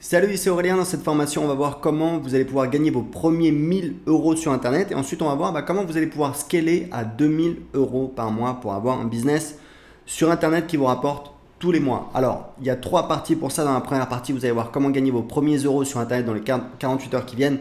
Salut, c'est Aurélien. Dans cette formation, on va voir comment vous allez pouvoir gagner vos premiers 1000 euros sur Internet. Et ensuite, on va voir comment vous allez pouvoir scaler à 2000 euros par mois pour avoir un business sur Internet qui vous rapporte tous les mois. Alors, il y a trois parties pour ça. Dans la première partie, vous allez voir comment gagner vos premiers euros sur Internet dans les 48 heures qui viennent.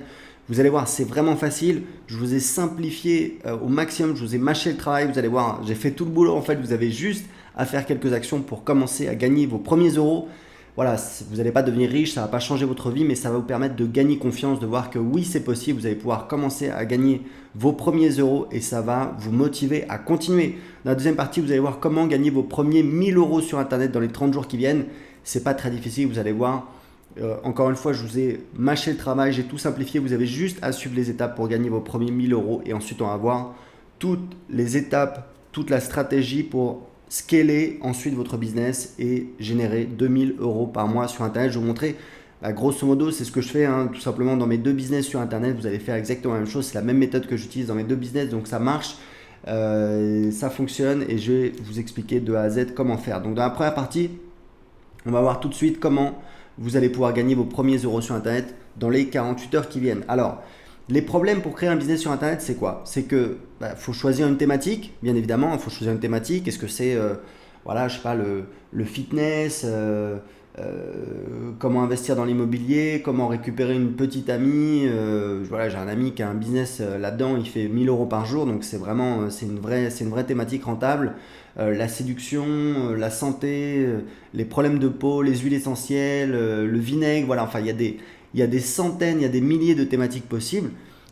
Vous allez voir, c'est vraiment facile. Je vous ai simplifié au maximum. Je vous ai mâché le travail. Vous allez voir, j'ai fait tout le boulot. En fait, vous avez juste à faire quelques actions pour commencer à gagner vos premiers euros. Voilà, vous n'allez pas devenir riche, ça ne va pas changer votre vie, mais ça va vous permettre de gagner confiance, de voir que oui, c'est possible, vous allez pouvoir commencer à gagner vos premiers euros et ça va vous motiver à continuer. Dans la deuxième partie, vous allez voir comment gagner vos premiers 1000 euros sur Internet dans les 30 jours qui viennent. C'est pas très difficile, vous allez voir. Encore une fois, je vous ai mâché le travail, j'ai tout simplifié. Vous avez juste à suivre les étapes pour gagner vos premiers 1000 euros et ensuite on va voir toutes les étapes, toute la stratégie pour scaler ensuite votre business et générer 2000 euros par mois sur Internet. Je vais vous montrer, grosso modo, c'est ce que je fais tout simplement dans mes deux business sur Internet. Vous allez faire exactement la même chose. C'est la même méthode que j'utilise dans mes deux business, donc ça marche, ça fonctionne et je vais vous expliquer de A à Z comment faire. Donc dans la première partie, on va voir tout de suite comment vous allez pouvoir gagner vos premiers euros sur Internet dans les 48 heures qui viennent. Alors, les problèmes pour créer un business sur Internet, c'est quoi? C'est que faut choisir une thématique, bien évidemment. Il faut choisir une thématique. Est-ce que c'est, voilà, je sais pas, le fitness, comment investir dans l'immobilier, comment récupérer une petite amie. Voilà, j'ai un ami qui a un business là-dedans, il fait 1000 euros par jour, donc c'est vraiment, c'est une vraie thématique rentable. La séduction, la santé, les problèmes de peau, les huiles essentielles, le vinaigre, voilà, enfin il y a des centaines, il y a des milliers de thématiques possibles.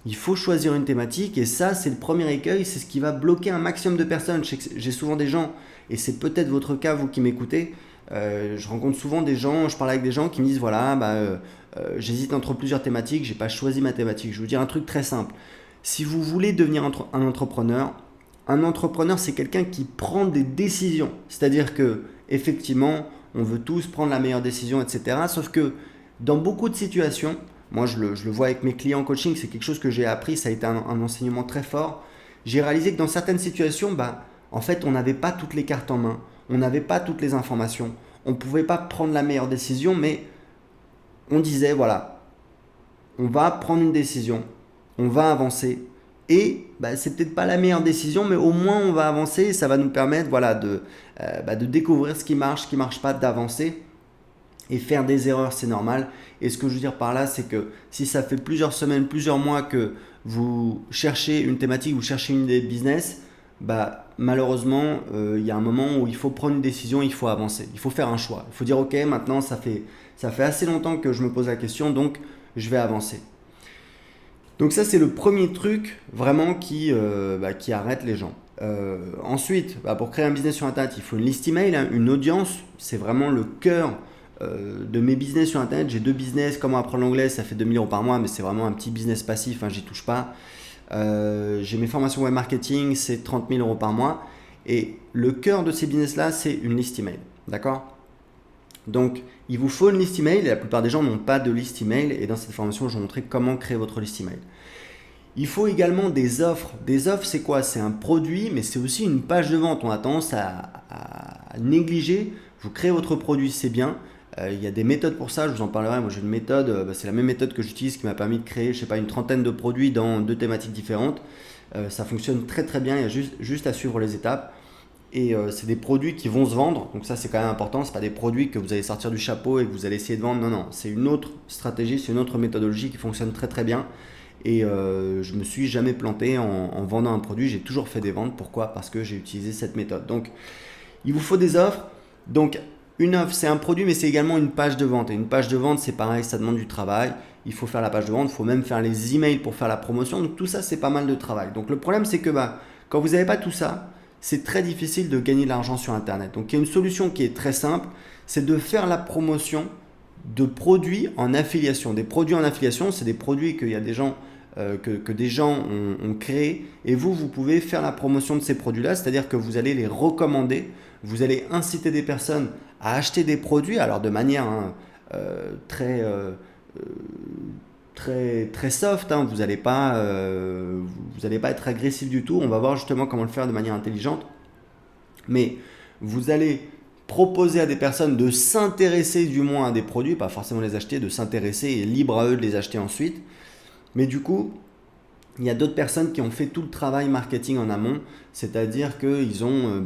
Il faut choisir une thématique et ça, c'est le premier écueil, c'est ce qui va bloquer un maximum de personnes. J'ai souvent des gens, et c'est peut-être votre cas, vous qui m'écoutez, je rencontre souvent des gens, je parle avec des gens qui me disent voilà, j'hésite entre plusieurs thématiques, j'ai pas choisi ma thématique. Je vais vous dire un truc très simple. Si vous voulez devenir un entrepreneur, c'est quelqu'un qui prend des décisions. C'est-à-dire que, effectivement, on veut tous prendre la meilleure décision, etc. Sauf que dans beaucoup de situations, moi je le vois avec mes clients en coaching, c'est quelque chose que j'ai appris, ça a été un enseignement très fort. J'ai réalisé que dans certaines situations, en fait, on n'avait pas toutes les cartes en main, on n'avait pas toutes les informations, on ne pouvait pas prendre la meilleure décision, mais on disait, voilà, on va prendre une décision, on va avancer, et c'est peut-être pas la meilleure décision, mais au moins on va avancer, et ça va nous permettre voilà, de découvrir ce qui marche pas, d'avancer. Et faire des erreurs, c'est normal. Et ce que je veux dire par là, c'est que si ça fait plusieurs semaines, plusieurs mois que vous cherchez une thématique, vous cherchez une idée de business, malheureusement, il y a un moment où il faut prendre une décision, il faut avancer, il faut faire un choix. Il faut dire, ok, maintenant ça fait assez longtemps que je me pose la question, donc je vais avancer. Donc ça, c'est le premier truc vraiment qui arrête les gens. Ensuite, pour créer un business sur Internet, il faut une liste email, hein, une audience. C'est vraiment le cœur de mes business sur Internet. J'ai deux business, comment apprendre l'anglais, ça fait 2000 euros par mois, mais c'est vraiment un petit business passif, hein, j'y touche pas. J'ai mes formations web marketing, c'est 30 000 euros par mois. Et le cœur de ces business-là, c'est une liste email. D'accord? Donc, il vous faut une liste email, et la plupart des gens n'ont pas de liste email, et dans cette formation, je vais vous montrer comment créer votre liste email. Il faut également des offres. Des offres, c'est quoi? C'est un produit, mais c'est aussi une page de vente. On a tendance à négliger. Vous créez votre produit, c'est bien. Il y a des méthodes pour ça, je vous en parlerai. Moi, j'ai une méthode, c'est la même méthode que j'utilise qui m'a permis de créer, je sais pas, une trentaine de produits dans deux thématiques différentes. Ça fonctionne très très bien, il y a juste à suivre les étapes. Et c'est des produits qui vont se vendre, donc ça c'est quand même important, c'est pas des produits que vous allez sortir du chapeau et que vous allez essayer de vendre, non, non, c'est une autre stratégie, c'est une autre méthodologie qui fonctionne très très bien. Et je me suis jamais planté en vendant un produit, j'ai toujours fait des ventes. Pourquoi? Parce que j'ai utilisé cette méthode. Donc il vous faut des offres. Donc une offre, c'est un produit, mais c'est également une page de vente. Et une page de vente, c'est pareil, ça demande du travail. Il faut faire la page de vente, il faut même faire les emails pour faire la promotion. Donc tout ça, c'est pas mal de travail. Donc le problème, c'est que quand vous n'avez pas tout ça, c'est très difficile de gagner de l'argent sur Internet. Donc il y a une solution qui est très simple, c'est de faire la promotion de produits en affiliation. Des produits en affiliation, c'est des produits qu'il y a des gens, que des gens ont créés, et vous pouvez faire la promotion de ces produits-là, c'est-à-dire que vous allez les recommander, vous allez inciter des personnes à acheter des produits, alors de manière très, très, très soft, hein, vous allez pas être agressif du tout, on va voir justement comment le faire de manière intelligente, mais vous allez proposer à des personnes de s'intéresser du moins à des produits, pas forcément les acheter, de s'intéresser et libre à eux de les acheter ensuite. Mais du coup, il y a d'autres personnes qui ont fait tout le travail marketing en amont, c'est-à-dire qu'ils ont,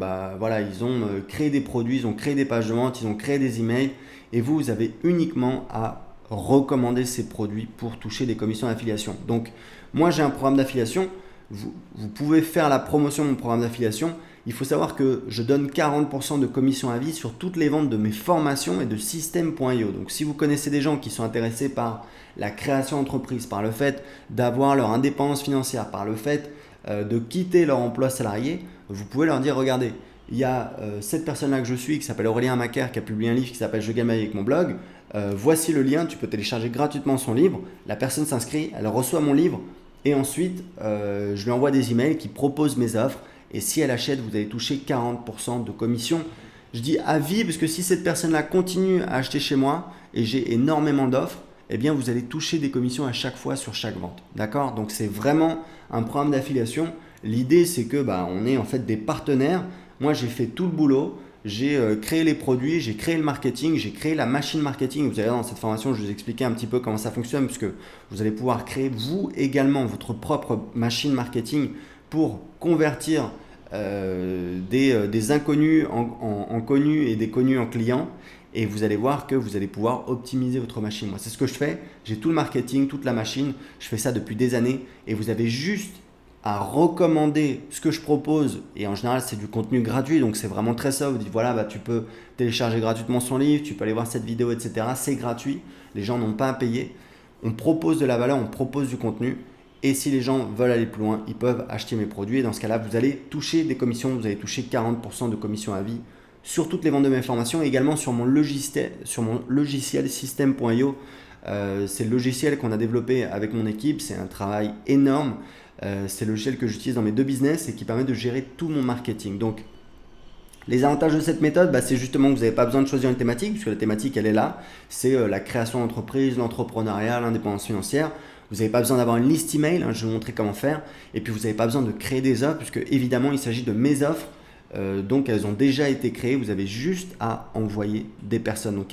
créé des produits, ils ont créé des pages de vente, ils ont créé des emails, et vous avez uniquement à recommander ces produits pour toucher des commissions d'affiliation. Donc, moi j'ai un programme d'affiliation, vous pouvez faire la promotion de mon programme d'affiliation. Il faut savoir que je donne 40% de commission à vie sur toutes les ventes de mes formations et de système.io. Donc si vous connaissez des gens qui sont intéressés par la création d'entreprise, par le fait d'avoir leur indépendance financière, par le fait de quitter leur emploi salarié, vous pouvez leur dire, regardez, il y a cette personne-là que je suis qui s'appelle Aurélien Macaire qui a publié un livre qui s'appelle Je gagne ma vie avec mon blog. Voici le lien, tu peux télécharger gratuitement son livre. La personne s'inscrit, elle reçoit mon livre et ensuite je lui envoie des emails qui proposent mes offres. Et si elle achète, vous allez toucher 40% de commission. Je dis à vie parce que si cette personne-là continue à acheter chez moi et j'ai énormément d'offres, eh bien vous allez toucher des commissions à chaque fois sur chaque vente. D'accord? Donc c'est vraiment un programme d'affiliation. L'idée c'est que on est en fait des partenaires. Moi j'ai fait tout le boulot. J'ai créé les produits, j'ai créé le marketing, j'ai créé la machine marketing. Vous allez voir dans cette formation, je vais vous expliquer un petit peu comment ça fonctionne puisque vous allez pouvoir créer vous également votre propre machine marketing pour convertir des inconnus en connus et des connus en clients. Et vous allez voir que vous allez pouvoir optimiser votre machine. Moi, c'est ce que je fais. J'ai tout le marketing, toute la machine. Je fais ça depuis des années. Et vous avez juste à recommander ce que je propose. Et en général, c'est du contenu gratuit. Donc, c'est vraiment très ça. Vous dites, voilà, tu peux télécharger gratuitement son livre. Tu peux aller voir cette vidéo, etc. C'est gratuit. Les gens n'ont pas à payer. On propose de la valeur, on propose du contenu. Et si les gens veulent aller plus loin, ils peuvent acheter mes produits. Et dans ce cas-là, vous allez toucher des commissions. Vous allez toucher 40% de commissions à vie sur toutes les ventes de mes formations et également sur mon logiciel système.io. C'est le logiciel qu'on a développé avec mon équipe. C'est un travail énorme. C'est le logiciel que j'utilise dans mes 2 business et qui permet de gérer tout mon marketing. Donc, les avantages de cette méthode, c'est justement que vous n'avez pas besoin de choisir une thématique, puisque la thématique, elle est là. C'est la création d'entreprise, l'entrepreneuriat, l'indépendance financière. Vous n'avez pas besoin d'avoir une liste email, je vais vous montrer comment faire. Et puis, vous n'avez pas besoin de créer des offres, puisque évidemment, il s'agit de mes offres. Donc, elles ont déjà été créées. Vous avez juste à envoyer des personnes. Donc,